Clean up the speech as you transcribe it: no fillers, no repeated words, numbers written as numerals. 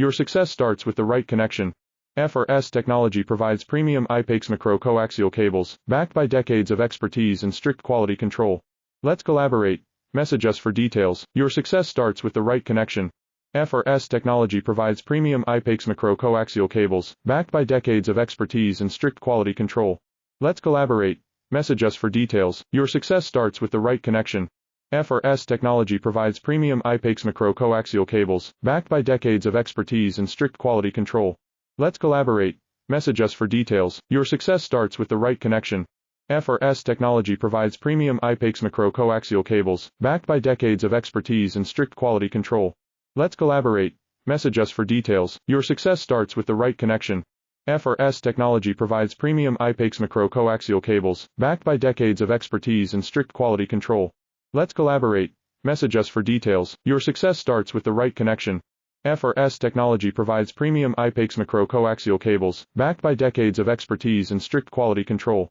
Your success starts with the right connection. FRS Technology provides premium IPAX macro-coaxial cables, backed by decades of expertise and strict quality control. Let's collaborate. Message us for details. Your success starts with the right connection. FRS Technology provides premium IPAX macro-coaxial cables, backed by decades of expertise and strict quality control. Let's collaborate. Message us for details. Your success starts with the right connection. FRS Technology provides premium IPAX macro-coaxial cables, backed by decades of expertise and strict quality control. Let's collaborate. Message us for details. Your success starts with the right connection. FRS Technology provides premium IPAX macro-coaxial cables, backed by decades of expertise and strict quality control. Let's collaborate. Message us for details. Your success starts with the right connection. FRS Technology provides premium IPAX macro-coaxial cables, backed by decades of expertise and strict quality control. Let's collaborate. Message us for details. Your success starts with the right connection. FRS Technology provides premium IPAX macro-coaxial cables, backed by decades of expertise and strict quality control. Let's collaborate. Message us for details. Your success starts with the right connection. Let's collaborate. Message us for details. Your success starts with the right connection. FRS Technology provides premium IPAX macro-coaxial cables, backed by decades of expertise and strict quality control.